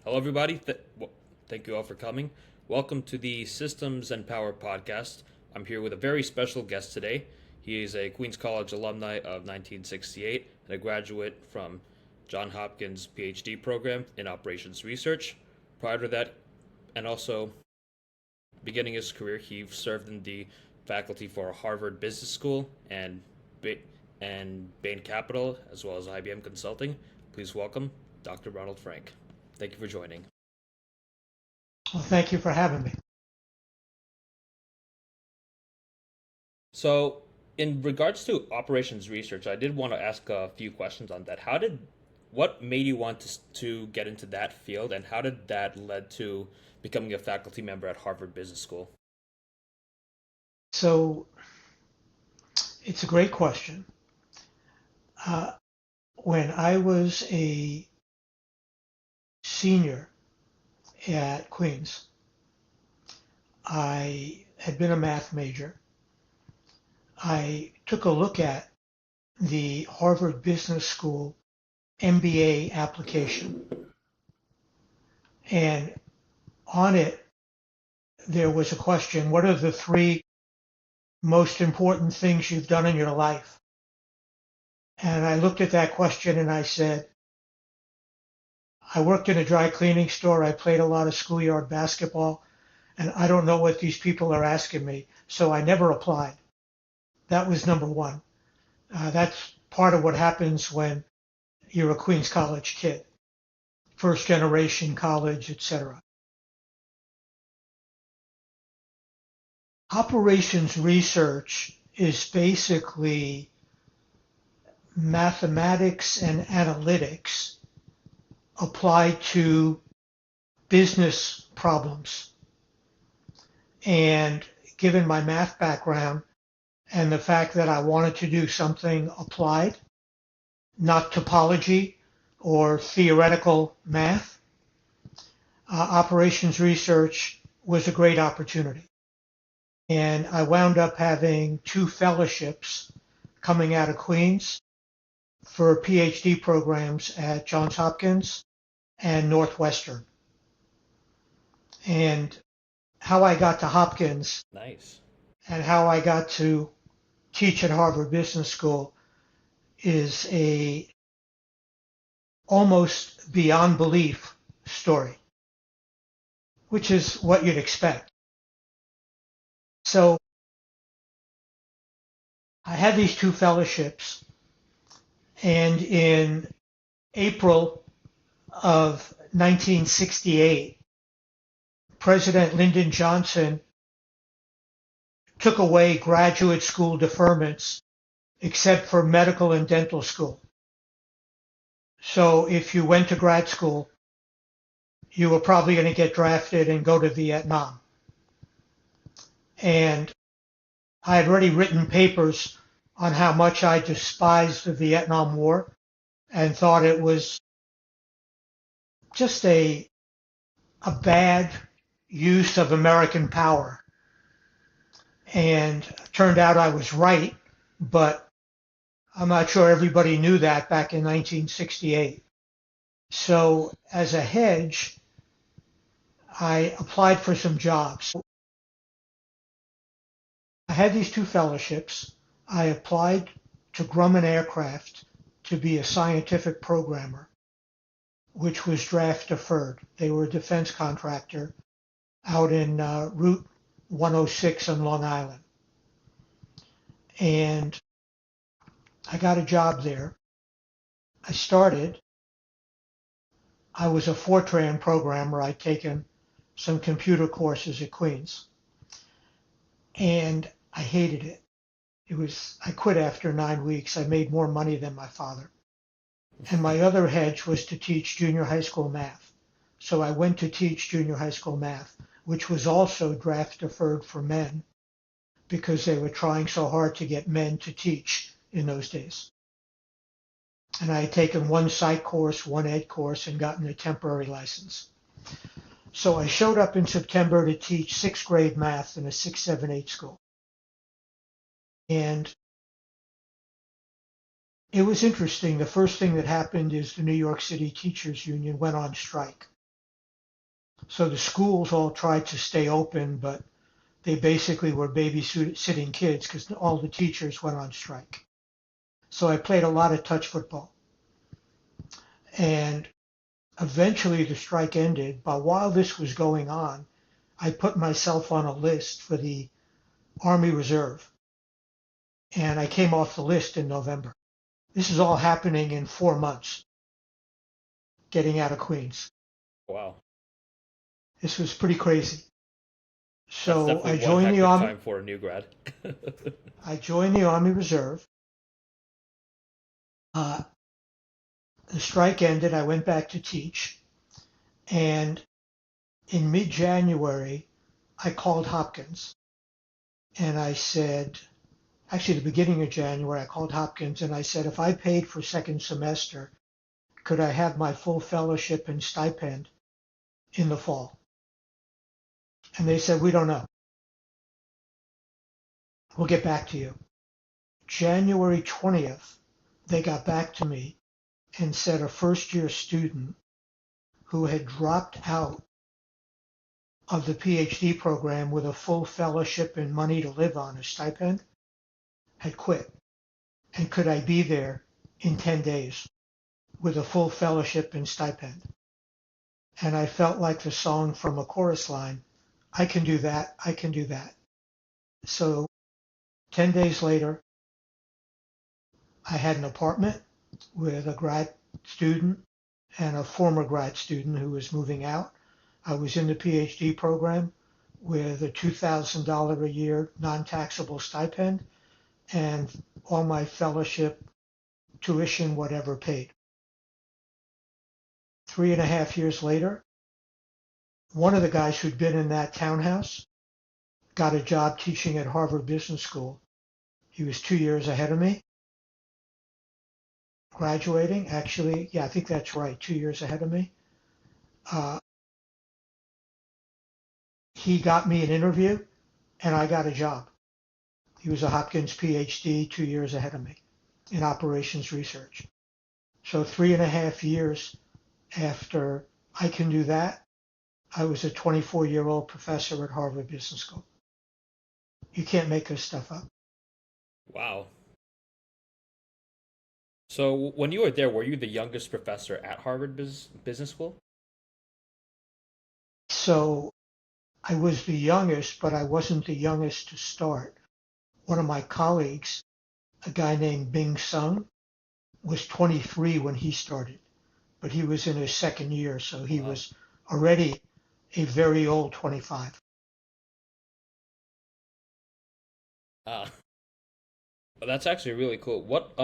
Hello, everybody. Thank you all for coming. Welcome to the Systems and Power podcast. I'm here with a very special guest today. He is a Queens College alumni of 1968 and a graduate from Johns Hopkins Ph.D. program in operations research. Prior to that, and also beginning his career, he served in the faculty for Harvard Business School and Bain Capital, as well as IBM Consulting. Please welcome Dr. Ronald Frank. Thank you for joining. Well, thank you for having me. So, in regards to operations research, I did want to ask a few questions on that. What made you want to get into that field, and how did that lead to becoming a faculty member at Harvard Business School? So it's a great question. Uh, when I was a senior at Queens, I had been a math major. I took a look at the Harvard Business School MBA application, and on it, there was a question, what are the three most important things you've done in your life? And I looked at that question and I said, I worked in a dry cleaning store. I played a lot of schoolyard basketball, and I don't know what these people are asking me. So I never applied. That was number one. That's part of what happens when you're a Queens College kid, first generation college, etc. Operations research is basically mathematics and analytics applied to business problems. And given my math background and the fact that I wanted to do something applied, not topology or theoretical math, operations research was a great opportunity. And I wound up having two fellowships coming out of Queens for PhD programs at Johns Hopkins and Northwestern. And how I got to Hopkins Nice. and how I got to teach at Harvard Business School is a almost beyond belief story, which is what you'd expect. So I had these two fellowships, and in April of 1968, President Lyndon Johnson took away graduate school deferments except for medical and dental school. So if you went to grad school, you were probably going to get drafted and go to Vietnam. And I had already written papers on how much I despised the Vietnam War and thought it was just a bad use of American power. And it turned out I was right, but I'm not sure everybody knew that back in 1968. So as a hedge, I applied for some jobs. I had these two fellowships. I applied to Grumman Aircraft to be a scientific programmer, which was draft deferred. They were a defense contractor out in Route 106 on Long Island. And I got a job there. I started. I was a Fortran programmer. I'd taken some computer courses at Queens. And I hated it. I quit after 9 weeks. I made more money than my father. And my other hedge was to teach junior high school math. So I went to teach junior high school math, which was also draft deferred for men because they were trying so hard to get men to teach in those days. And I had taken one psych course, one ed course, and gotten a temporary license. So I showed up in September to teach sixth grade math in a 678 school. And it was interesting. The first thing that happened is the New York City Teachers Union went on strike. So the schools all tried to stay open, but they basically were babysitting kids because all the teachers went on strike. So I played a lot of touch football. And eventually the strike ended. But while this was going on, I put myself on a list for the Army Reserve. And I came off the list in November. This is all happening in 4 months, getting out of Queens. Wow. This was pretty crazy. That's So definitely I one joined the hectic Army. time for a new grad. I joined the Army Reserve. Uh, the strike ended. I went back to teach. And in mid-January, I called Hopkins and I said, actually the beginning of January, I called Hopkins and I said, if I paid for second semester, could I have my full fellowship and stipend in the fall? And they said, we don't know. We'll get back to you. January 20th, they got back to me and said a first year student who had dropped out of the Ph.D. program with a full fellowship and money to live on, a stipend, had quit. And could I be there in 10 days with a full fellowship and stipend? And I felt like the song from a chorus line, I can do that, I can do that. So 10 days later, I had an apartment with a grad student and a former grad student who was moving out. I was in the PhD program with a $2,000 a year non-taxable stipend and all my fellowship, tuition, whatever paid. 3.5 years later, one of the guys who'd been in that townhouse got a job teaching at Harvard Business School. He was 2 years ahead of me, graduating. Actually, yeah, I think that's right, 2 years ahead of me. Uh, he got me an interview and I got a job. He was a Hopkins PhD, 2 years ahead of me in operations research. So 3.5 years after I can do that, I was a 24-year-old professor at Harvard Business School. You can't make this stuff up. Wow. So when you were there, were you the youngest professor at Harvard Business School? So I was the youngest, but I wasn't the youngest to start. One of my colleagues, a guy named Bing Sung, was 23 when he started, but he was in his second year, so he Wow. was already a very old 25. Ah, well, that's actually really cool. What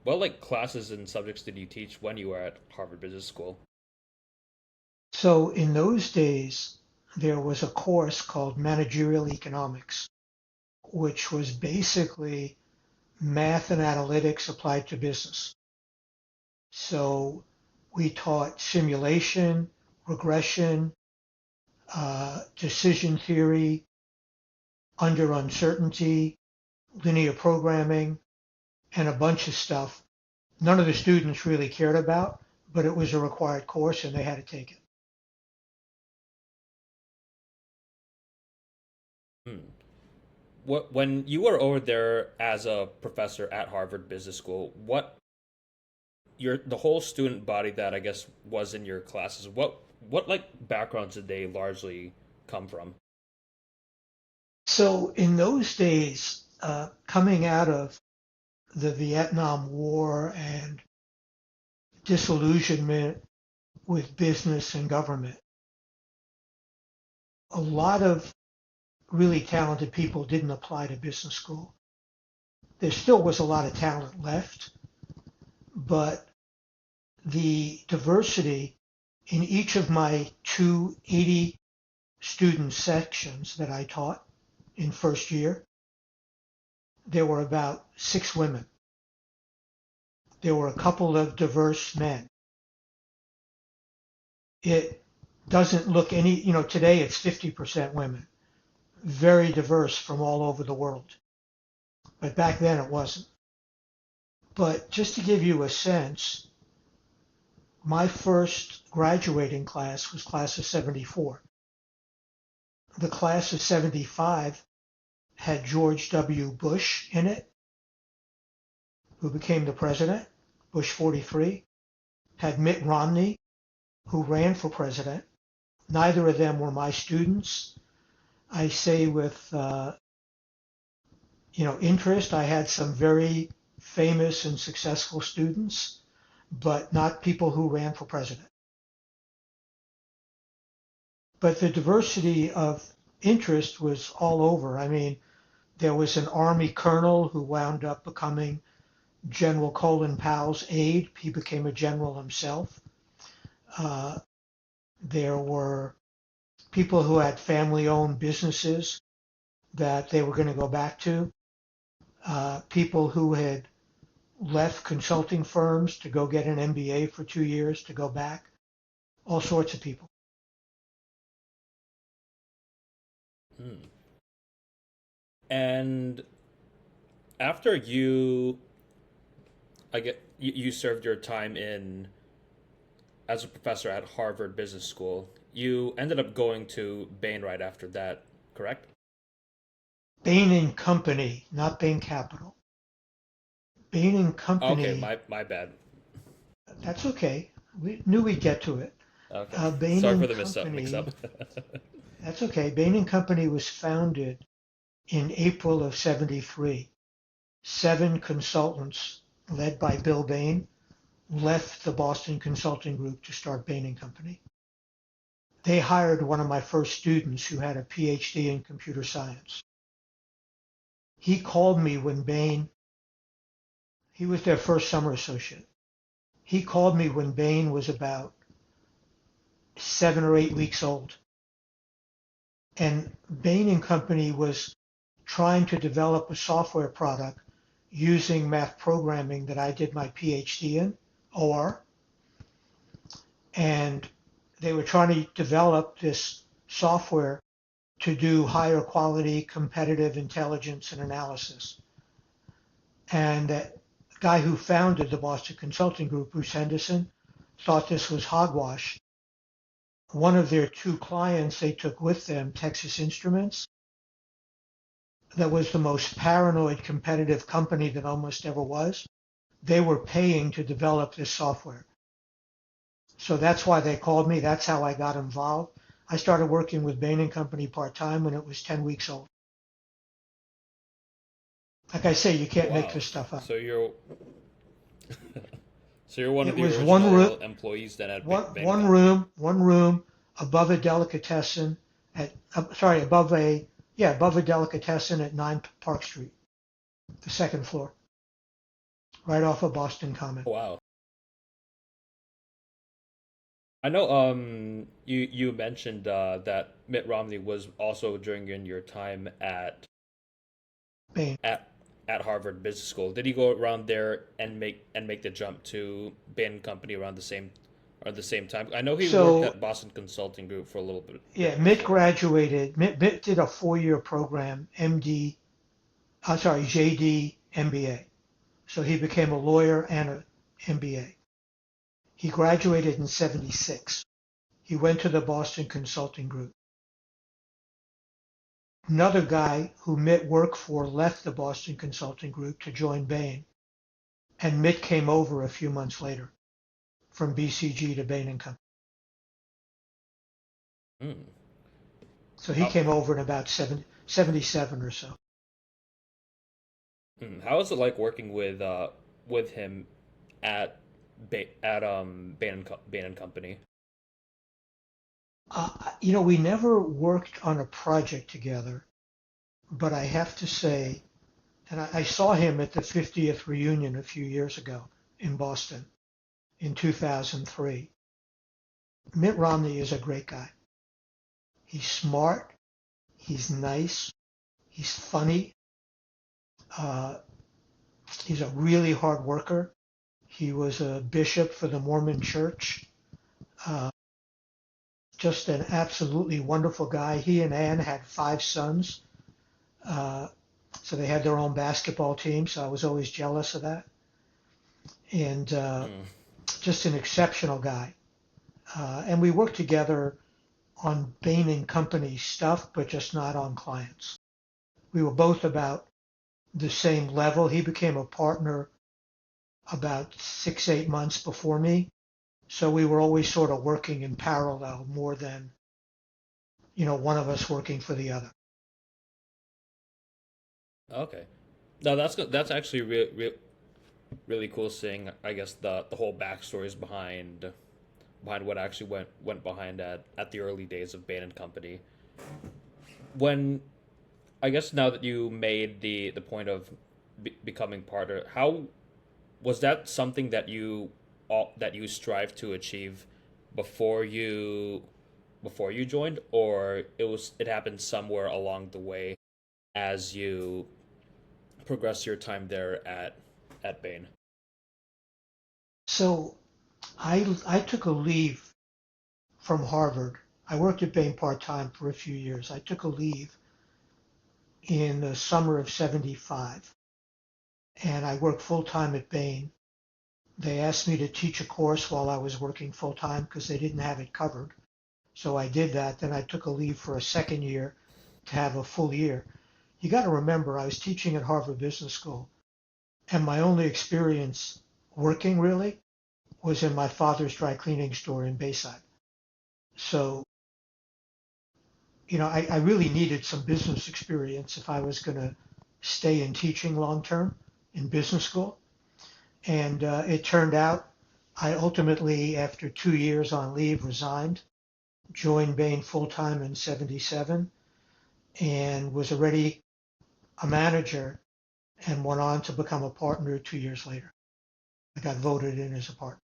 like classes and subjects did you teach when you were at Harvard Business School? So in those days, there was a course called managerial economics, which was basically math and analytics applied to business. So we taught simulation, regression, decision theory, under uncertainty, linear programming, and a bunch of stuff none of the students really cared about, but it was a required course and they had to take it. Hmm. What when you were over there as a professor at Harvard Business School, what your the whole student body that I guess was in your classes, what like backgrounds did they largely come from? So in those days, coming out of the Vietnam War and disillusionment with business and government, a lot of really talented people didn't apply to business school. There still was a lot of talent left, but the diversity in each of my 280 student sections that I taught in first year, there were about 6 women. There were a couple of diverse men. It doesn't look today it's 50% women, very diverse from all over the world. But back then it wasn't. But just to give you a sense, My first graduating class was class of 74. The class of 75 had George W. Bush in it, who became the president, Bush 43, had Mitt Romney, who ran for president. Neither of them were my students. I say with, interest, I had some very famous and successful students, but not people who ran for president. But the diversity of interest was all over. I mean, there was an Army colonel who wound up becoming General Colin Powell's aide. He became a general himself. Uh, there were people who had family-owned businesses that they were going to go back to. People who had left consulting firms to go get an MBA for 2 years to go back. All sorts of people. Hmm. And after you served your time in as a professor at Harvard Business School, you ended up going to Bain right after that, correct? Bain Company, not Bain Capital. Bain Okay, Company, my bad. that's okay. We knew we'd get to it. Okay, sorry Bain for the mix up. Company, that's okay. Bain Company was founded in April of 73. 7 consultants led by Bill Bain left the Boston Consulting Group to start Bain Company. They hired one of my first students who had a Ph.D. in computer science. He called me when he was their first summer associate. He called me when Bain was about 7 or 8 weeks old. And Bain Company was trying to develop a software product using math programming that I did my PhD in, OR. And they were trying to develop this software to do higher quality competitive intelligence and analysis. And that guy who founded the Boston Consulting Group, Bruce Henderson, thought this was hogwash. One of their 2 clients they took with them, Texas Instruments, that was the most paranoid competitive company that almost ever was. They were paying to develop this software. So that's why they called me. That's how I got involved. I started working with Bain Company part-time when it was 10 weeks old. Like I say, you can't make Wow. this stuff up. So you're so you're one of It the was one room, original employees then at one, Bain one Company. room, one room above a delicatessen above a delicatessen at 9 Park Street, the second floor, right off of Boston Common. Wow. I know you mentioned that Mitt Romney was also during your time Bain. at at Harvard Business School. Did he go around there and make the jump to Bain Company around the same time? I know he worked So at Boston Consulting Group for a little yeah, bit Mitt before. graduated. Mitt did a 4-year program, JD MBA. So he became a lawyer and an MBA. He graduated in 76. He went to the Boston Consulting Group. Another guy who Mitt worked for left the Boston Consulting Group to join Bain, and Mitt came over a few months later from BCG to Bain and Company. Mm. So he How came over in about 77 or so. how is it like working with him at Bain and Company? We never worked on a project together, but I have to say, and I saw him at the 50th reunion a few years ago in Boston in 2003. Mitt Romney is a great guy. He's smart. He's nice. He's funny. Uh, he's a really hard worker. He was a bishop for the Mormon Church. Uh, just an absolutely wonderful guy. He and Ann had 5 sons. Uh, so they had their own basketball team. So I was always jealous of that. And Mm. just an exceptional guy. And we worked together on Bain Company stuff, but just not on clients. We were both about the same level. He became a partner about 6, 8 months before me. So we were always sort of working in parallel more than, one of us working for the other. Okay. No, that's actually really cool seeing, I guess, the whole backstories behind what actually went behind at the early days of Bain and Company. When I guess now that you made the point of becoming partner, how was that something that you strive to achieve before you before you joined, or it happened somewhere along the way as you progressed your time there at Bain? So I took a leave from Harvard. I worked at Bain part-time for a few years. I took a leave in the summer of 75 and I worked full-time at Bain. They asked me to teach a course while I was working full-time because they didn't have it covered. So I did that. Then I took a leave for a second year to have a full year. You got to remember, I was teaching at Harvard Business School, and my only experience working really was in my father's dry cleaning store in Bayside. So, I really needed some business experience if I was going to stay in teaching long term in business school. And it turned out I ultimately, after 2 years on leave, resigned, joined Bain full time in 77, and was already a manager and went on to become a partner 2 years later. I got voted in as a partner.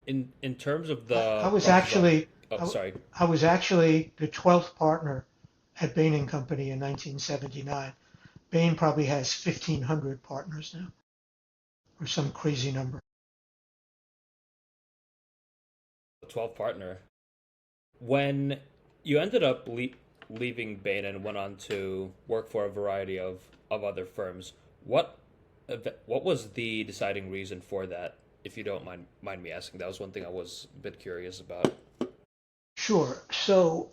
In terms of I, I the was process of actually oh, I, sorry. I was actually the 12th partner at Bain Company in 1979. Bain probably has 1,500 partners now, or some crazy number. 12 partner. When you ended up leaving Bain and went on to work for a variety of other firms, what what was the deciding reason for that? If you don't mind me asking, that was one thing I was a bit curious about. Sure. So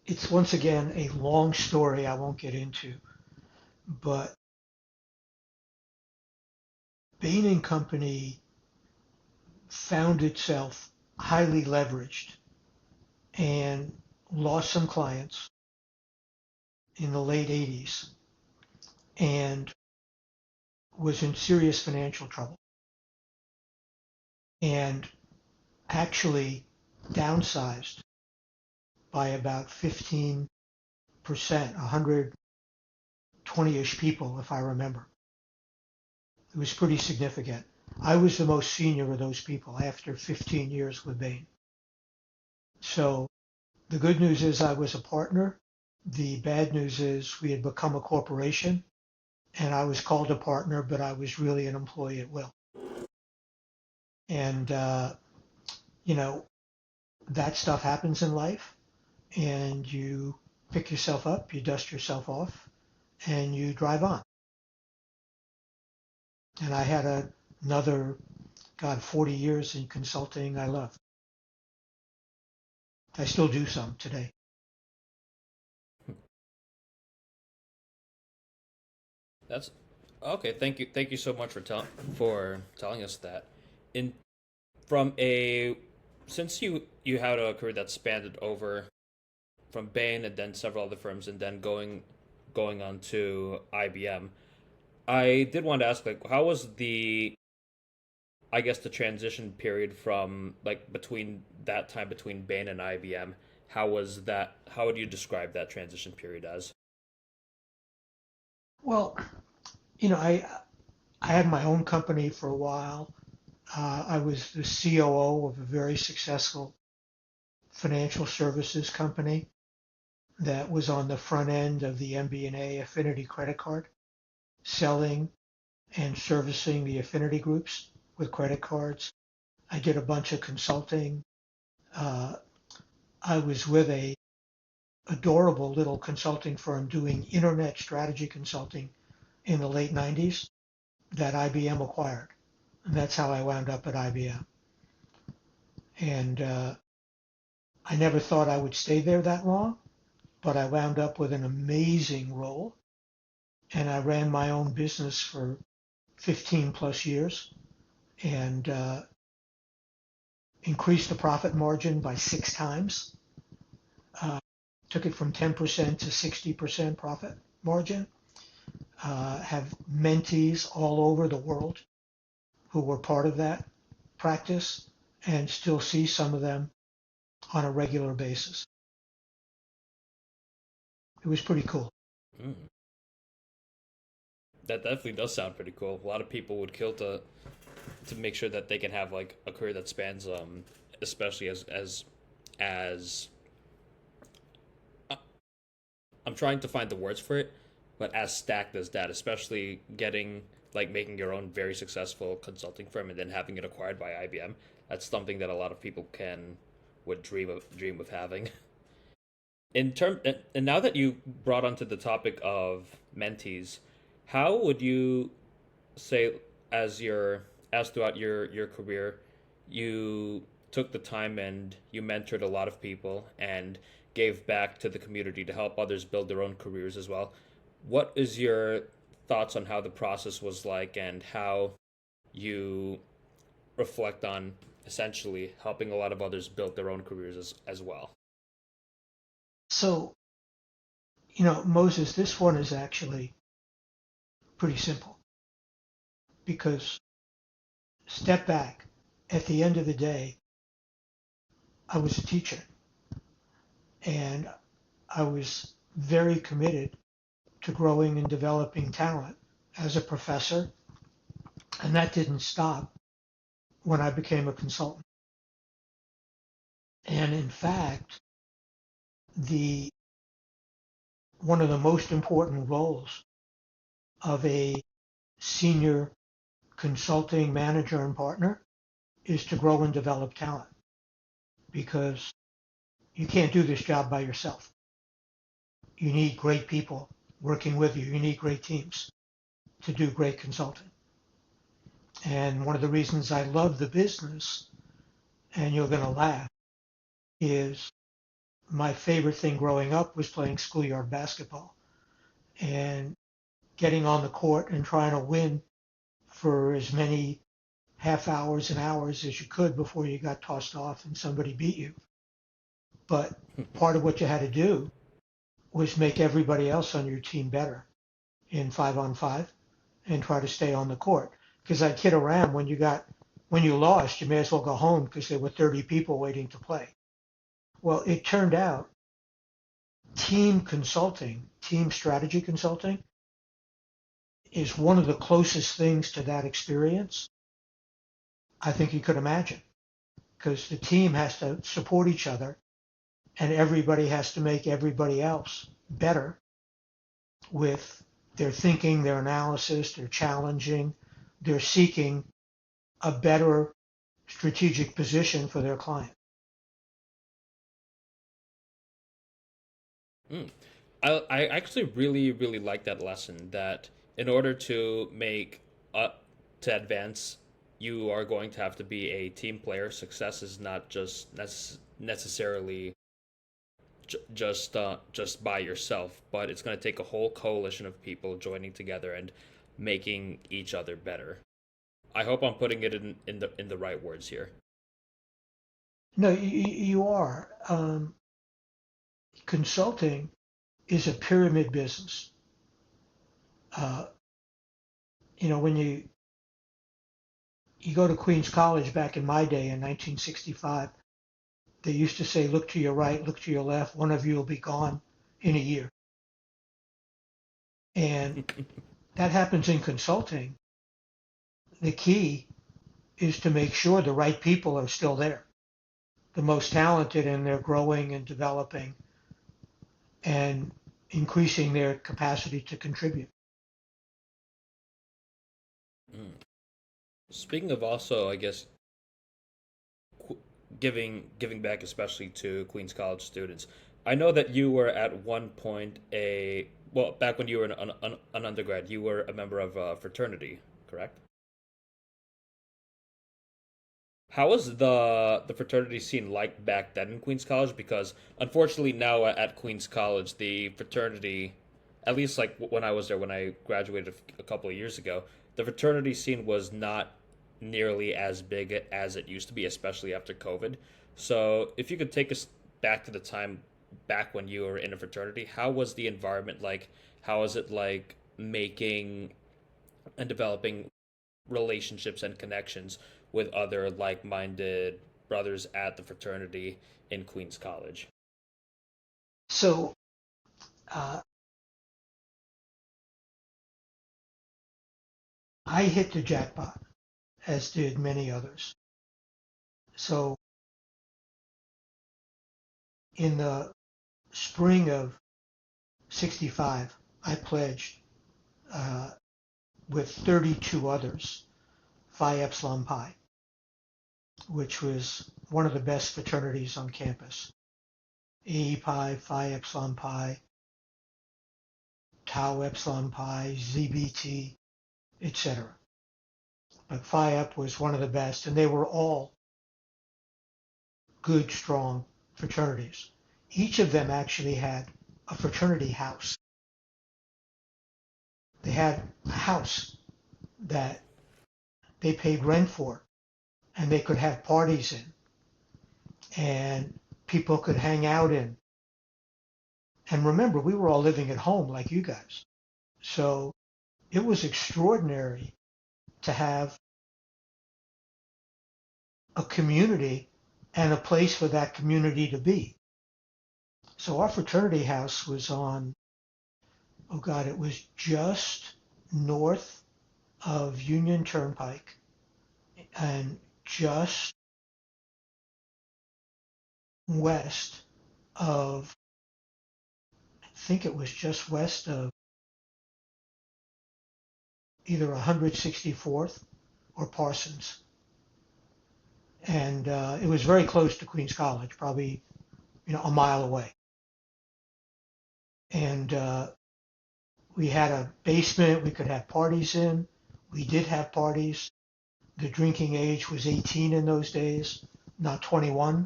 it's once again a long story I won't get into, but Bain Company found itself highly leveraged and lost some clients in the late 80s and was in serious financial trouble and actually downsized by about 15%, 120-ish people, if I remember. It was pretty significant. I was the most senior of those people after 15 years with Bain. So the good news is I was a partner. The bad news is we had become a corporation and I was called a partner, but I was really an employee at will. And, you know, that stuff happens in life and you pick yourself up, you dust yourself off, and you drive on. And I had another, God, 40 years in consulting I love. I still do some today. That's okay. Thank you so much for telling us that. In from a Since you had a career that spanned over from Bain and then several other firms and then going on to IBM. I did want to ask, like, how was I guess the transition period from, like, between that time between Bain and IBM? How was that? How would you describe that transition period as? Well, I had my own company for a while. I was the COO of a very successful financial services company that was on the front end of the MBNA Affinity credit card, selling and servicing the affinity groups with credit cards. I did a bunch of consulting. Uh, I was with a adorable little consulting firm doing internet strategy consulting in the late 90s. that IBM acquired. And that's how I wound up at IBM. And I never thought I would stay there that long, but I wound up with an amazing role. And I ran my own business for 15 plus years and increased the profit margin by 6 times. Uh, Took it from 10% to 60% profit margin. Have mentees all over the world who were part of that practice and still see some of them on a regular basis. It was pretty cool. Mm. That definitely does sound pretty cool. A lot of people would kill to make sure that they can have like a career that spans, especially as I'm trying to find the words for it, but as stacked as that, especially getting like making your own very successful consulting firm and then having it acquired by IBM. That's something that a lot of people can would dream of having. In term and now that you brought onto the topic of mentees, how would you say as throughout your career you took the time and you mentored a lot of people and gave back to the community to help others build their own careers as well. What is your thoughts on how the process was like and how you reflect on essentially helping a lot of others build their own careers as well? So, Moses, this one is actually pretty simple because step back. At the end of the day, I was a teacher and I was very committed to growing and developing talent as a professor. And that didn't stop when I became a consultant. And in fact, the one of the most important roles of a senior consulting manager and partner is to grow and develop talent because you can't do this job by yourself. You need great people working with you. You need great teams to do great consulting. And one of the reasons I love the business, and you're going to laugh, is my favorite thing growing up was playing schoolyard basketball and getting on the court and trying to win for as many half hours and hours as you could before you got tossed off and somebody beat you. But part of what you had to do was make everybody else on your team better in 5-on-5 and try to stay on the court. Because I kid around when you lost, you may as well go home because there were 30 people waiting to play. Well, it turned out team consulting, team strategy consulting is one of the closest things to that experience I think you could imagine because the team has to support each other and everybody has to make everybody else better with their thinking, their analysis, their challenging, their seeking a better strategic position for their client. Mm. I actually really like that lesson that in order to make to advance, you are going to have to be a team player. Success is not just necessarily just by yourself, but it's going to take a whole coalition of people joining together and making each other better. I hope I'm putting it in the right words here. No, you are. Consulting is a pyramid business. Uh, when you go to Queens College back in my day in 1965, they used to say, look to your right, look to your left, one of you will be gone in a year. And that happens in consulting. The key is to make sure the right people are still there, the most talented, and they're growing and developing and increasing their capacity to contribute. Mm. Speaking of also, I guess giving back, especially to Queens College students. I know that you were at one point back when you were an undergrad, you were a member of a fraternity, correct? How was the fraternity scene like back then in Queens College? Because unfortunately now at Queens College, the fraternity, at least like when I was there when I graduated a couple of years ago, the fraternity scene was not nearly as big as it used to be, especially after COVID. So if you could take us back to the time back when you were in a fraternity, how was the environment like? How was it like making and developing relationships and connections with other like-minded brothers at the fraternity in Queens College? So uh, I hit the jackpot, as did many others. So in the spring of '65, I pledged uh, with 32 others Phi Epsilon Pi, which was one of the best fraternities on campus. AE Pi, Phi Epsilon Pi, Tau Epsilon Pi, ZBT, etc. But Phi Ep was one of the best, and they were all good, strong fraternities. Each of them actually had a fraternity house. They had a house that they paid rent for, and they could have parties in, and people could hang out in. And remember, we were all living at home like you guys. So it was extraordinary to have a community and a place for that community to be. So our fraternity house was on, oh God, it was just north of Union Turnpike and just west of, I think it was just west of either 164th or Parsons. And it was very close to Queens College, probably, a mile away. And we had a basement we could have parties in. We did have parties. The drinking age was 18 in those days, not 21.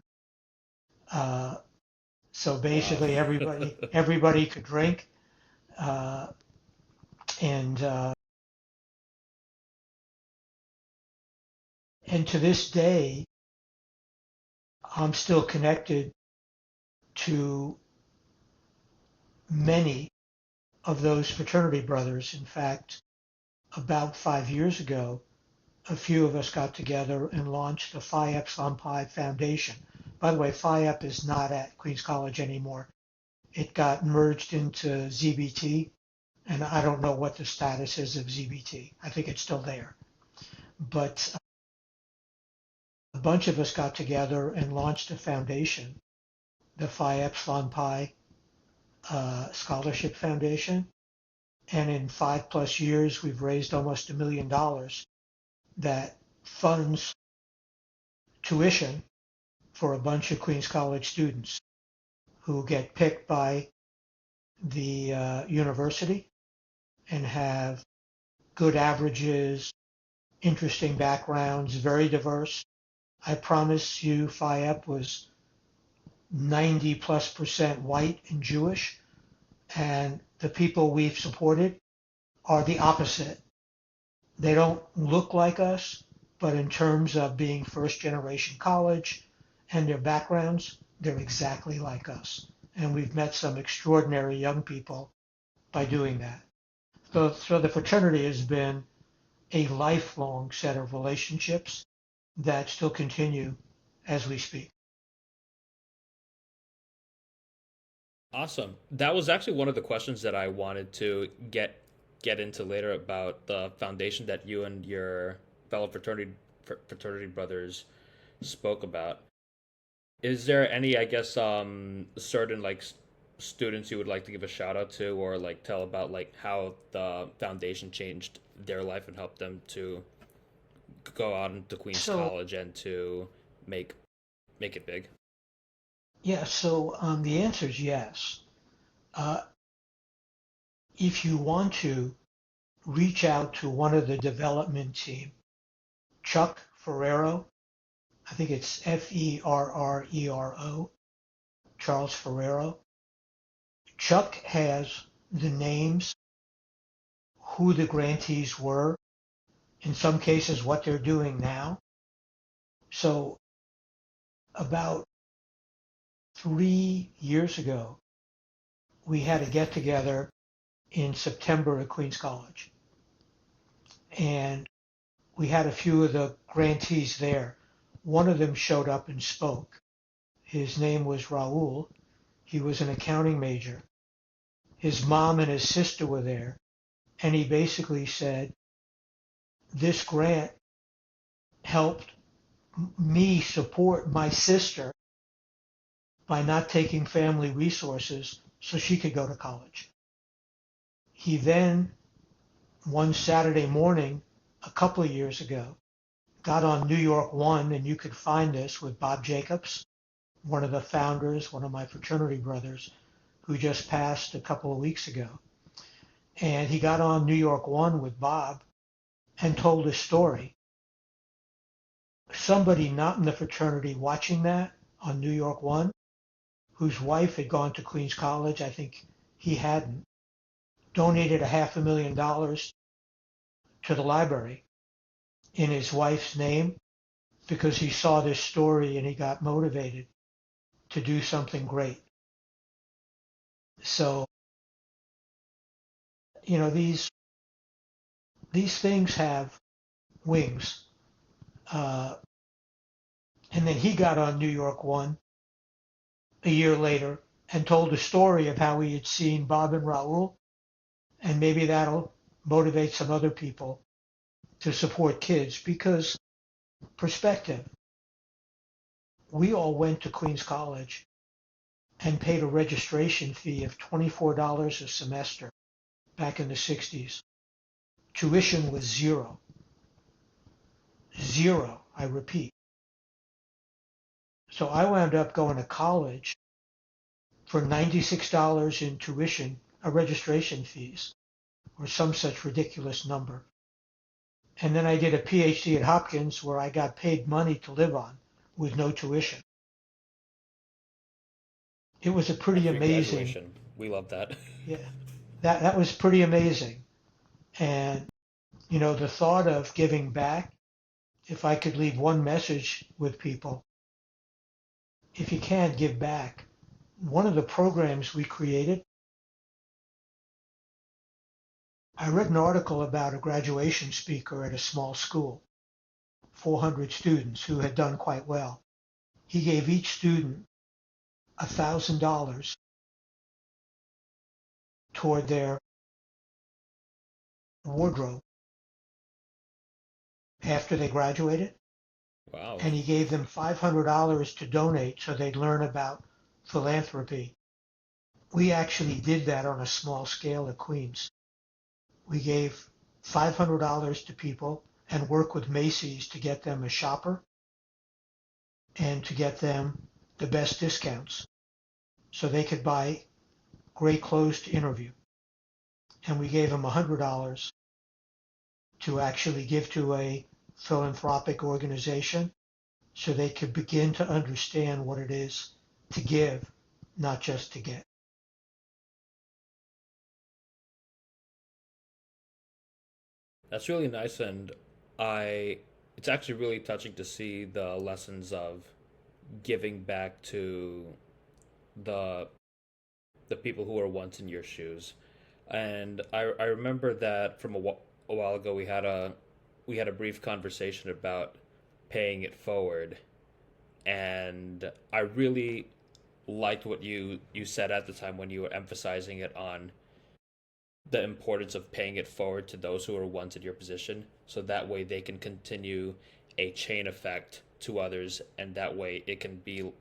Uh, so Wow. basically, everybody could drink, uh, and and to this day, I'm still connected to many of those fraternity brothers. In fact, about 5 years ago, a few of us got together and launched the Phi Epsilon Pi Foundation. By the way, Phi Ep is not at Queens College anymore. It got merged into ZBT, and I don't know what the status is of ZBT. I think it's still there. But a bunch of us got together and launched a foundation, the Phi Epsilon Pi Scholarship Foundation. And in 5+ years, we've raised almost $1 million that funds tuition for a bunch of Queens College students who get picked by the university and have good averages, interesting backgrounds, very diverse. I promise you, Phi Ep was 90+% white and Jewish, and the people we've supported are the opposite. They don't look like us, but in terms of being first generation college and their backgrounds, they're exactly like us. And we've met some extraordinary young people by doing that. So the fraternity has been a lifelong set of relationships that still continue as we speak. Awesome. That was actually one of the questions that I wanted to get into later about the foundation that you and your fellow fraternity brothers spoke about. Is there any, I guess, certain like students you would like to give a shout out to, or like tell about like how the foundation changed their life and helped them to go out into Queens So, College and to make make it big? yeah, so the answer is yes. Uh, if you want to reach out to one of the development team, Chuck Ferrero. I think it's Ferrero, Charles Ferrero. Chuck has the names, who the grantees were, in some cases what they're doing now. So about 3 years ago, we had a get together in September at Queens College. And we had a few of the grantees there. One of them showed up and spoke. His name was Raul. He was an accounting major. His mom and his sister were there. And he basically said, this grant helped me support my sister by not taking family resources so she could go to college. He then, one Saturday morning, a couple of years ago, got on New York One, and you could find this with Bob Jacobs, one of the founders, one of my fraternity brothers, who just passed a couple of weeks ago. And he got on New York One with Bob and told his story. Somebody not in the fraternity watching that on New York One, whose wife had gone to Queens College, I think he hadn't, donated $500,000 to the library in his wife's name because he saw this story and he got motivated to do something great. So, these things have wings. And then he got on New York One a year later and told a story of how he had seen Bob and Raul, and maybe that'll motivate some other people to support kids, because perspective, we all went to Queens College and paid a registration fee of $24 a semester back in the 60s. Tuition was zero. Zero, I repeat. So I wound up going to college for $96 in tuition, registration fees, or some such ridiculous number. And then I did a Ph.D. at Hopkins where I got paid money to live on with no tuition. It was a pretty Free amazing. graduation. We love that. Yeah, that was pretty amazing. And, the thought of giving back, if I could leave one message with people, if you can't give back, one of the programs we created, I read an article about a graduation speaker at a small school, 400 students who had done quite well. He gave each student $1,000 toward their wardrobe after they graduated. Wow. And he gave them $500 to donate so they'd learn about philanthropy. We actually did that on a small scale at Queens. We gave $500 to people and worked with Macy's to get them a shopper and to get them the best discounts so they could buy great clothes to interview. And we gave them $100 to actually give to a philanthropic organization so they could begin to understand what it is to give, not just to get. That's really nice, and it's actually really touching to see the lessons of giving back to the the people who were once in your shoes. And I remember that from a while ago we had a brief conversation about paying it forward, and I really liked what you said at the time when you were emphasizing it on the importance of paying it forward to those who are once in your position, so that way they can continue a chain effect to others, and that way it can be,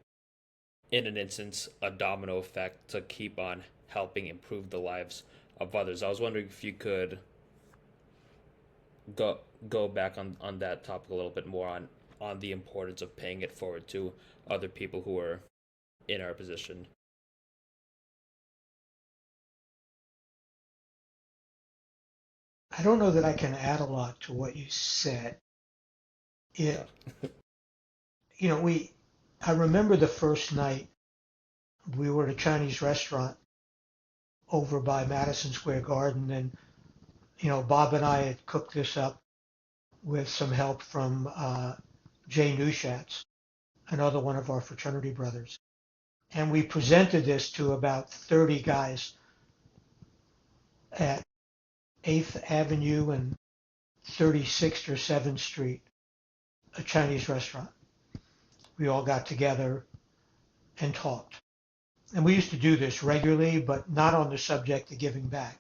in an instance, a domino effect to keep on helping improve the lives of others. I was wondering if you could go back on that topic a little bit more on the importance of paying it forward to other people who are in our position. I don't know that I can add a lot to what you said. Yeah. It, you know, I remember the first night we were at a Chinese restaurant over by Madison Square Garden, and Bob and I had cooked this up with some help from Jay Newshatz, another one of our fraternity brothers, and we presented this to about 30 guys at 8th Avenue and 36th or 7th Street, a Chinese restaurant. We all got together and talked. And we used to do this regularly, but not on the subject of giving back.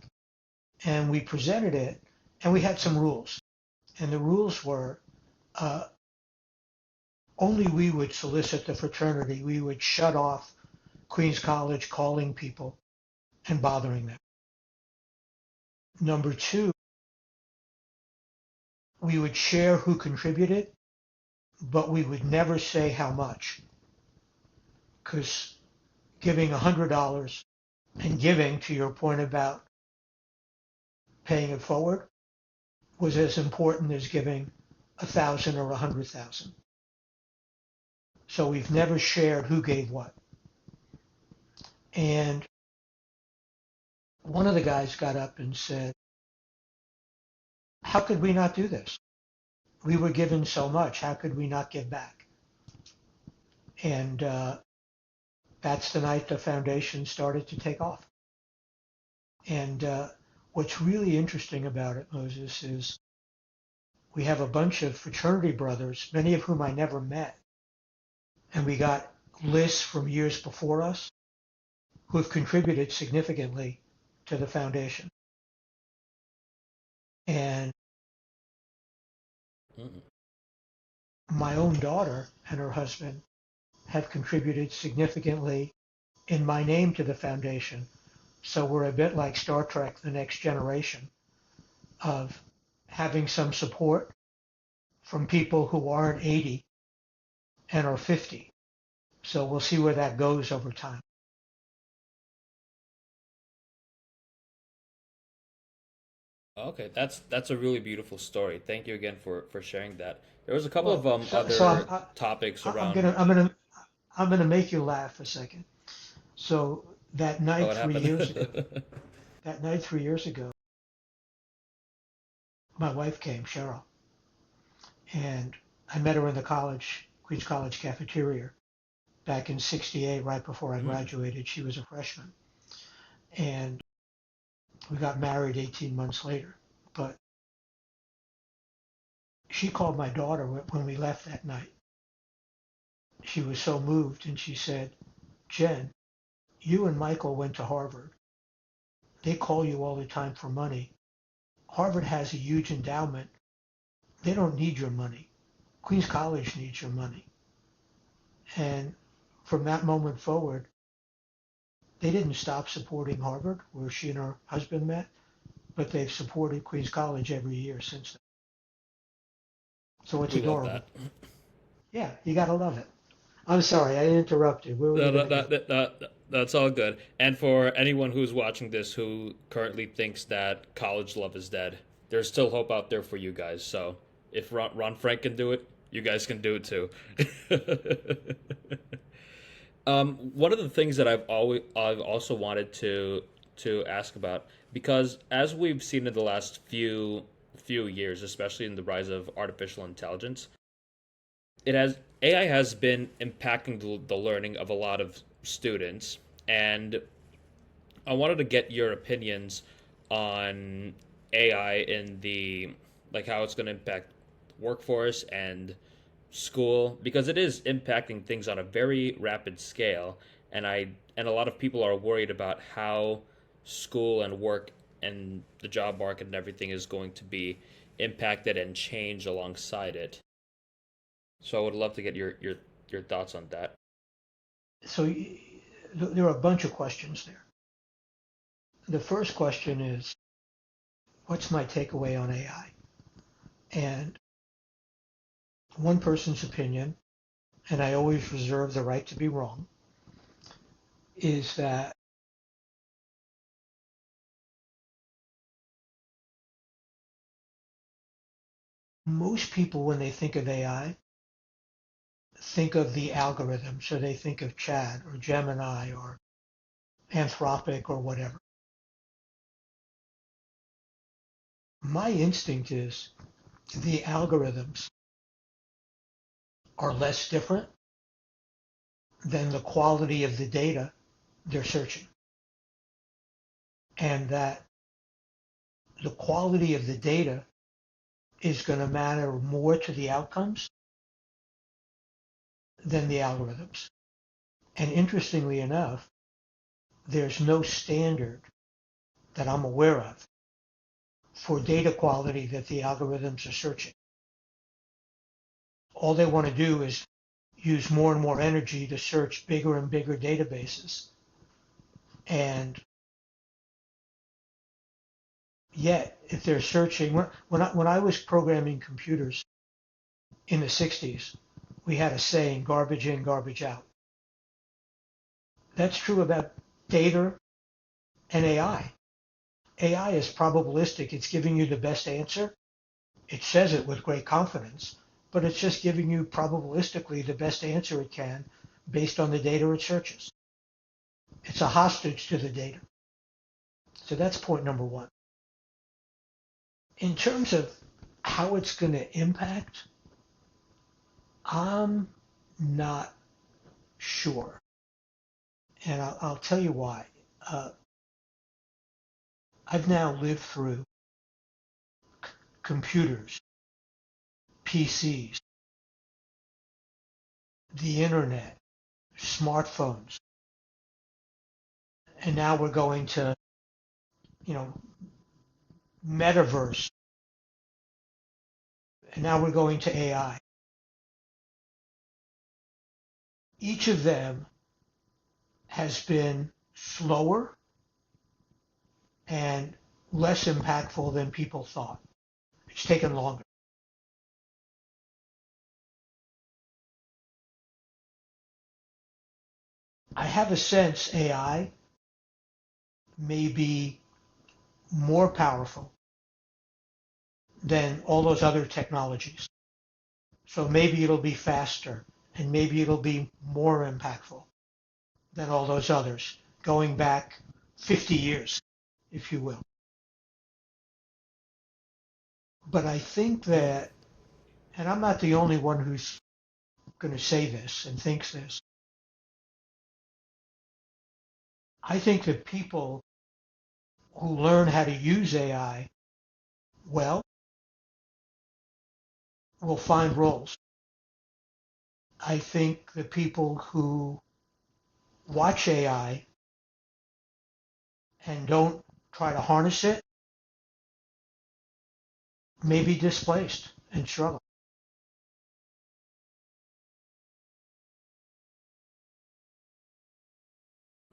And we presented it, and we had some rules. And the rules were uh, only we would solicit the fraternity. We would shut off Queens College calling people and bothering them. Number two, we would share who contributed, but we would never say how much. Because giving $100 and giving, to your point about paying it forward, was as important as giving 1,000 or 100,000. So we've never shared who gave what. And one of the guys got up and said, how could we not do this? We were given so much. How could we not give back? And that's the night the foundation started to take off. And what's really interesting about it, Moses, is we have a bunch of fraternity brothers, many of whom I never met. And we got lists from years before us who have contributed significantly to the foundation. And Mm. my own daughter and her husband have contributed significantly in my name to the foundation. So we're a bit like Star Trek, The Next Generation, of having some support from people who aren't 80 and are 50. So we'll see where that goes over time. Okay, that's a really beautiful story. Thank you again for sharing that. There was a couple of Well, so other topics I'm around. gonna I'm gonna I'm gonna make you laugh a second. So that Oh, night what 3 years ago, happened? that night 3 years ago, my wife came, Cheryl, and I met her in the Queens College cafeteria back in '68, right before I Mm. graduated. She was a freshman, and we got married 18 months later. But she called my daughter when we left that night. She was so moved, and she said, Jen, you and Michael went to Harvard. They call you all the time for money. Harvard has a huge endowment. They don't need your money. Queens College needs your money. And from that moment forward, they didn't stop supporting Harvard, where she and her husband met, but they've supported Queens College every year since then. So it's We love adorable. that. Yeah, you gotta love it. I'm sorry, I interrupted. Where were you No, gonna go? that's all good. And for anyone who's watching this who currently thinks that college love is dead, there's still hope out there for you guys. So if Ron Frank can do it, you guys can do it too. One of the things that I've also wanted to ask about, because as we've seen in the last few years, especially in the rise of artificial intelligence, it has AI has been impacting the learning of a lot of students, and I wanted to get your opinions on AI in the like how it's going to impact workforce and school, because it is impacting things on a very rapid scale, and a lot of people are worried about how school and work and the job market and everything is going to be impacted and change alongside it. So I would love to get your thoughts on that. So there are a bunch of questions there. The first question is, what's my takeaway on AI? And one person's opinion, and I always reserve the right to be wrong, is that Most people, when they think of AI, think of the algorithm. So they think of Chat or Gemini or Anthropic or whatever. My instinct is the algorithms are less different than the quality of the data they're searching. And that the quality of the data is going to matter more to the outcomes than the algorithms. And interestingly enough, there's no standard that I'm aware of for data quality that the algorithms are searching. All they want to do is use more and more energy to search bigger and bigger databases. And yet, if they're searching, when I was programming computers in the 60s, we had a saying, garbage in, garbage out. That's true about data and AI. AI is probabilistic. It's giving you the best answer. It says it with great confidence, but it's just giving you probabilistically the best answer it can based on the data it searches. It's a hostage to the data. So that's point number one. In terms of how it's going to impact, I'm not sure. And I'll tell you why. I've now lived through computers, PCs, the internet, smartphones, and now we're going to, you know, metaverse, and now we're going to AI. Each of them has been slower and less impactful than people thought. It's taken longer. I have a sense AI may be more powerful than all those other technologies. So maybe it'll be faster and maybe it'll be more impactful than all those others, going back 50 years, if you will. But I think that, and I'm not the only one who's going to say this and thinks this, I think that people who learn how to use AI well will find roles. I think the people who watch AI and don't try to harness it may be displaced and struggle.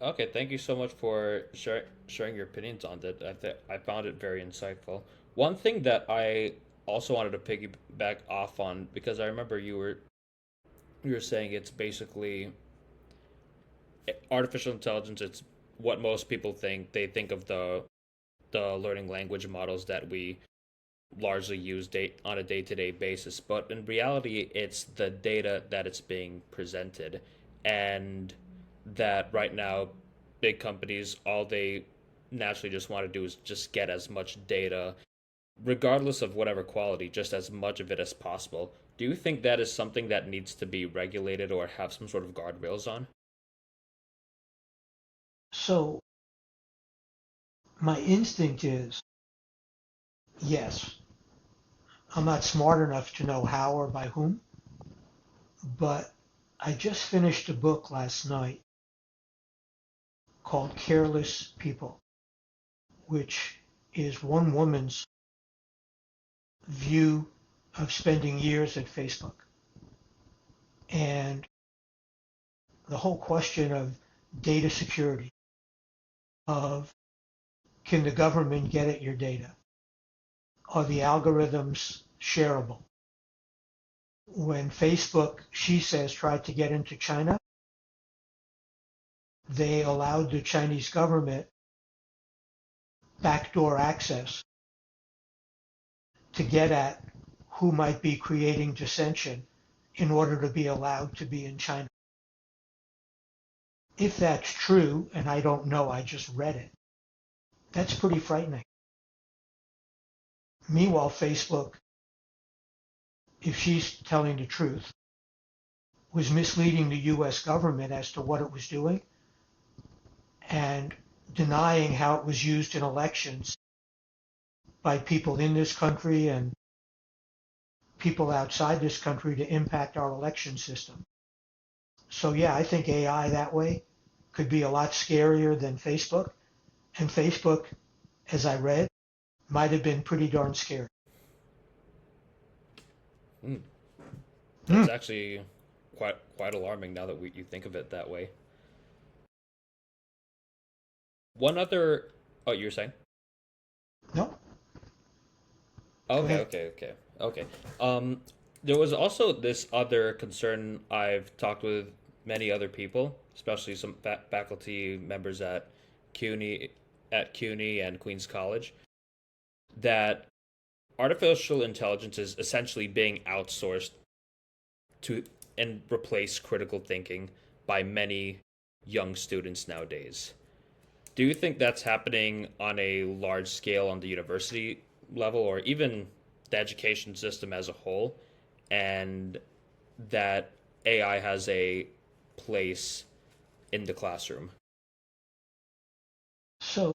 Okay, thank you so much for sharing your opinions on that. I found it very insightful. One thing that I also wanted to piggyback off on, because I remember you were saying it's basically artificial intelligence. It's what most people think. They think of the learning language models that we largely use on a day-to-day basis, but in reality it's the data that it's being presented, and that right now big companies, all they naturally just want to do is just get as much data, regardless of whatever quality, just as much of it as possible. Do you think that is something that needs to be regulated or have some sort of guardrails on? So my instinct is yes. I'm not smart enough to know how or by whom, but I just finished a book last night called Careless People, which is one woman's view of spending years at Facebook. And the whole question of data security, of can the government get at your data? Are the algorithms shareable? When Facebook, she says, tried to get into China, they allowed the Chinese government backdoor access to get at who might be creating dissension in order to be allowed to be in China. If that's true, and I don't know, I just read it, that's pretty frightening. Meanwhile, Facebook, if she's telling the truth, was misleading the US government as to what it was doing and denying how it was used in elections by people in this country and people outside this country to impact our election system. So yeah, I think AI that way could be a lot scarier than Facebook. And Facebook, as I read, might have been pretty darn scary. Mm. Hmm. That's actually quite alarming now that you think of it that way. One other. Oh, you're saying? No, go Okay, ahead. okay, okay, okay. Um, there was also this other concern. I've talked with many other people, especially some faculty members CUNY, CUNY and Queens College, that artificial intelligence is essentially being outsourced to and replace critical thinking by many young students nowadays. Do you think that's happening on a large scale on the university level or even the education system as a whole, and that AI has a place in the classroom? So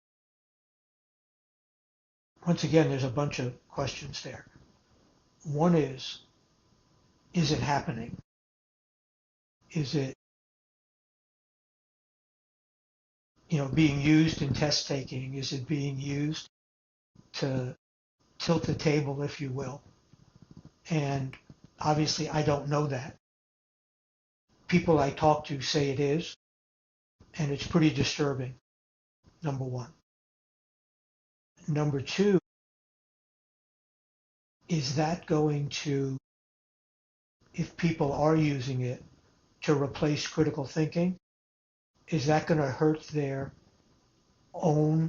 once again, there's a bunch of questions there. One is it happening? Is it, being used in test taking? Is it being used to tilt the table, if you will? And obviously, I don't know that. People I talk to say it is, and it's pretty disturbing, number one. Number two, is that going to, if people are using it to replace critical thinking, is that going to hurt their own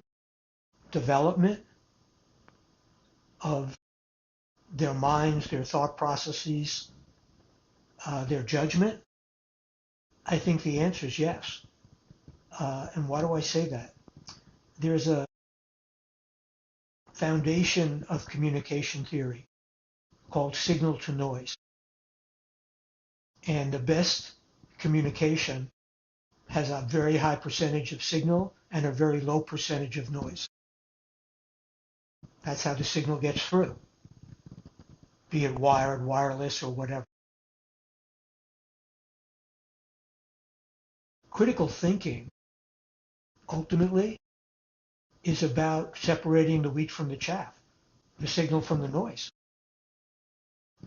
development of their minds, their thought processes, their judgment? I think the answer is yes. And why do I say that? There's a foundation of communication theory called signal to noise. And the best communication has a very high percentage of signal and a very low percentage of noise. That's how the signal gets through, be it wired, wireless, or whatever. Critical thinking ultimately is about separating the wheat from the chaff, the signal from the noise,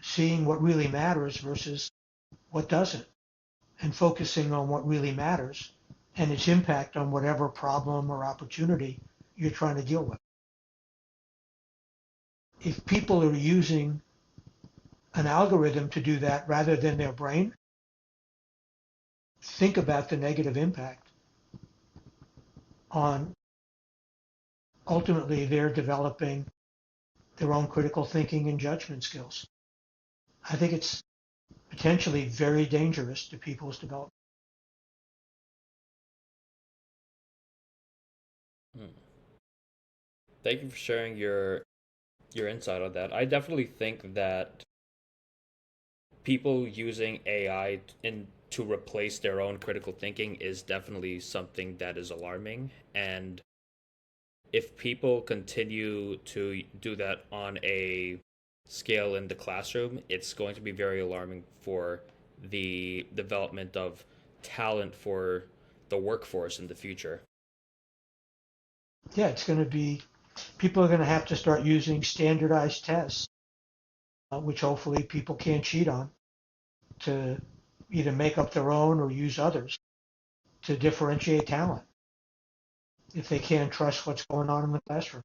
seeing what really matters versus what doesn't, and focusing on what really matters and its impact on whatever problem or opportunity you're trying to deal with. If people are using an algorithm to do that rather than their brain, think about the negative impact on ultimately they're developing their own critical thinking and judgment skills. I think it's potentially very dangerous to people's development. Hmm. Thank you for sharing your insight on that. I definitely think that people using AI in to replace their own critical thinking is definitely something that is alarming. And if people continue to do that on a scale in the classroom, it's going to be very alarming for the development of talent for the workforce in the future. Yeah, it's going to be, people are going to have to start using standardized tests, which hopefully people can't cheat on, to either make up their own or use others to differentiate talent if they can't trust what's going on in the classroom.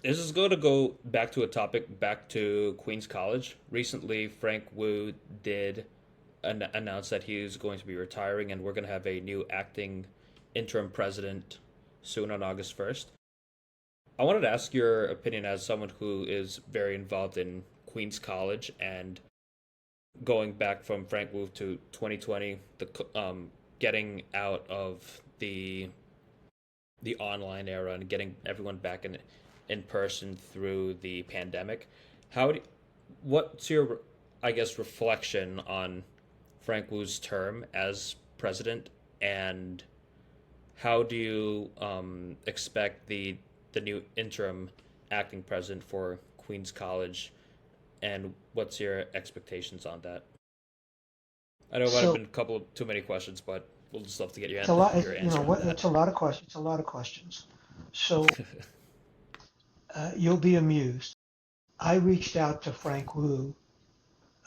This is going to go back to a topic back to Queens College. Recently, Frank Wu did announce that he is going to be retiring, and we're going to have a new acting interim president soon on August 1st. I wanted to ask your opinion as someone who is very involved in Queens College and going back from Frank Wu to 2020, getting out of the online era and getting everyone back in person through the pandemic. How do, what's your, I guess, reflection on Frank Wu's term as president, and how do you expect the new interim acting president for Queens College, and what's your expectations on that? I know it might have So been a couple of too many questions, but we'll just love to get it's a lot, your you know, answer on what, that. it's a lot of questions. It's a lot of questions. So you'll be amused. I reached out to Frank Wu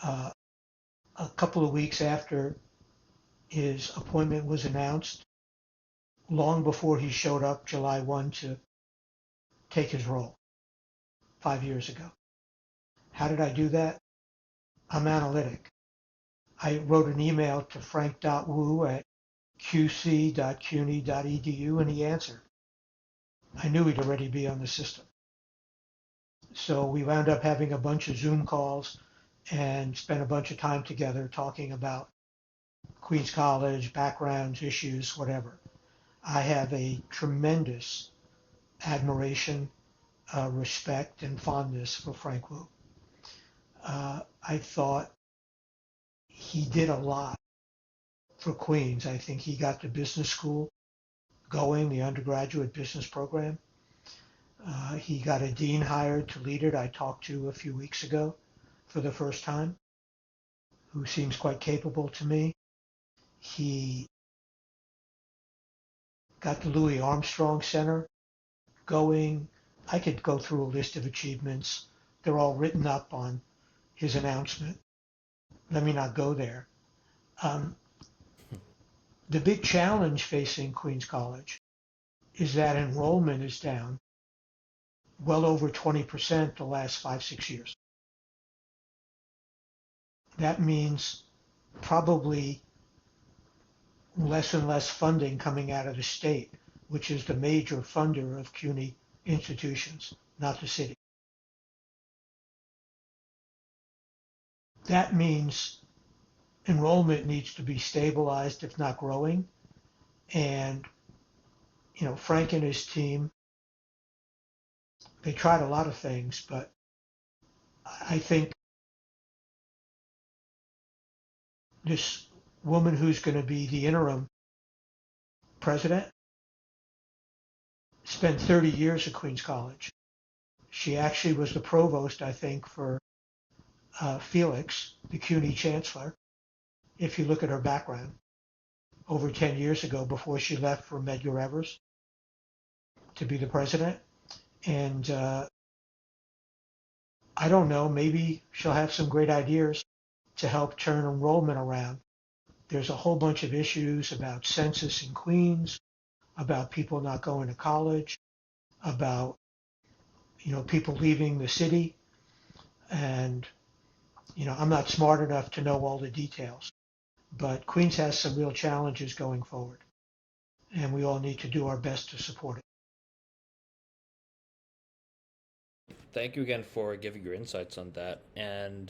uh, a couple of weeks after his appointment was announced, long before he showed up July 1 to take his role 5 years ago. How did I do that? I'm analytic. I wrote an email to frank.wu at qc.cuny.edu and he answered. I knew he'd already be on the system. So we wound up having a bunch of Zoom calls and spent a bunch of time together talking about Queens College, backgrounds, issues, whatever. I have a tremendous admiration, respect, and fondness for Frank Wu. I thought he did a lot for Queens. I think he got the business school going, the undergraduate business program. He got a dean hired to lead it. I talked to a few weeks ago for the first time, who seems quite capable to me. He got the Louis Armstrong Center going. I could go through a list of achievements. They're all written up on his announcement. Let me not go there. Um, the big challenge facing Queens College is that enrollment is down well over 20% the last 5, 6 years. That means probably less and less funding coming out of the state, which is the major funder of CUNY institutions, not the city. That means enrollment needs to be stabilized, if not growing. And, Frank and his team, they tried a lot of things, but I think this woman who's going to be the interim president spent 30 years at Queens College. She actually was the provost, I think, for Felix, the CUNY chancellor, if you look at her background, over 10 years ago before she left for Medgar Evers to be the president. And I don't know, maybe she'll have some great ideas to help turn enrollment around. There's a whole bunch of issues about census in Queens, about people not going to college, about people leaving the city. And I'm not smart enough to know all the details, but Queens has some real challenges going forward, and we all need to do our best to support it. Thank you again for giving your insights on that. And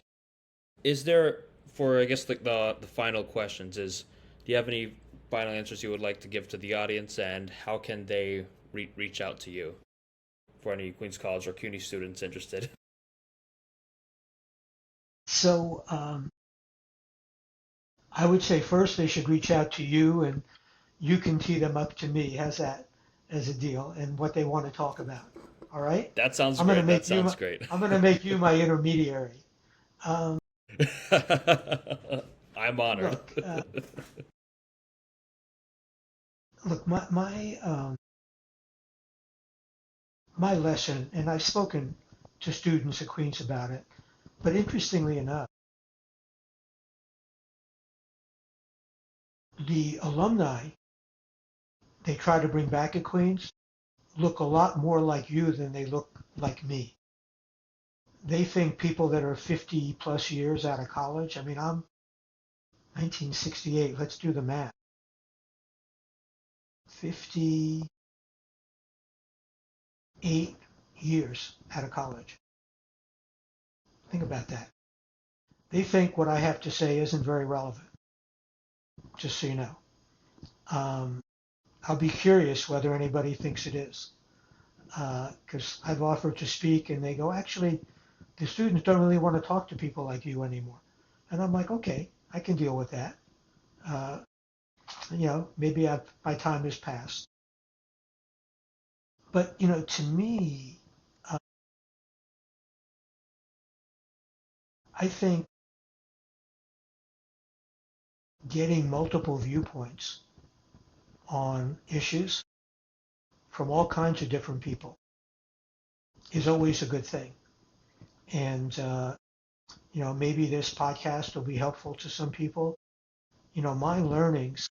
is there, for I guess the final questions, is do you have any final answers you would like to give to the audience, and how can they reach out to you for any Queens College or CUNY students interested? So I would say first they should reach out to you, and you can tee them up to me. How's that as a deal, and what they want to talk about? All right. That sounds I'm going to great. That make you. sounds great. I'm going to make you my intermediary. Um, I'm honored. look, look, my lesson, and I've spoken to students at Queens about it, but interestingly enough, the alumni they try to bring back at Queens look a lot more like you than they look like me. They think people that are 50 plus years out of college, I mean, I'm 1968, let's do the math. 58, years out of college. Think about that. They think what I have to say isn't very relevant, just so you know. Um, I'll be curious whether anybody thinks it is, because I've offered to speak and they go, actually, the students don't really want to talk to people like you anymore. And I'm like, okay, I can deal with that. Uh, maybe my time has passed. But, to me, uh, I think getting multiple viewpoints on issues from all kinds of different people is always a good thing. And, maybe this podcast will be helpful to some people. My learnings,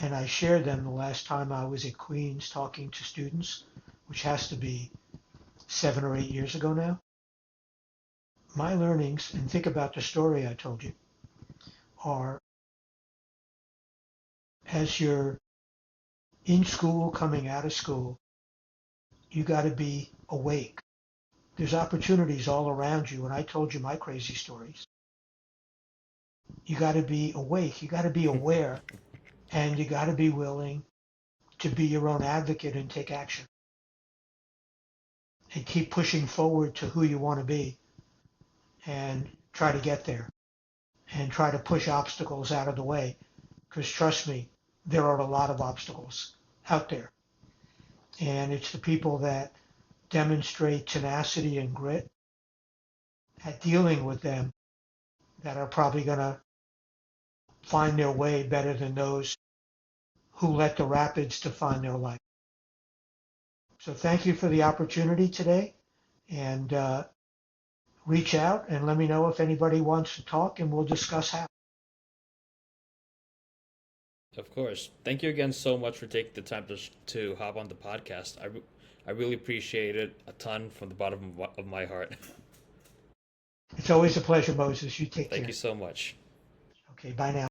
and I shared them the last time I was at Queens talking to students, which has to be 7 or 8 years ago now. My learnings, and think about the story I told you, are as you're in school, coming out of school, you got to be awake. There's opportunities all around you, and I told you my crazy stories. You got to be awake. You got to be aware, and you got to be willing to be your own advocate and take action and keep pushing forward to who you want to be and try to get there and try to push obstacles out of the way. Because trust me, there are a lot of obstacles out there. And it's the people that demonstrate tenacity and grit at dealing with them that are probably going to find their way better than those who let the rapids define their life. So thank you for the opportunity today, and reach out and let me know if anybody wants to talk, and we'll discuss how. Of course. Thank you again so much for taking the time to hop on the podcast. I really appreciate it a ton from the bottom of my heart. It's always a pleasure, Moses. You take Thank care. you so much. Okay, bye now.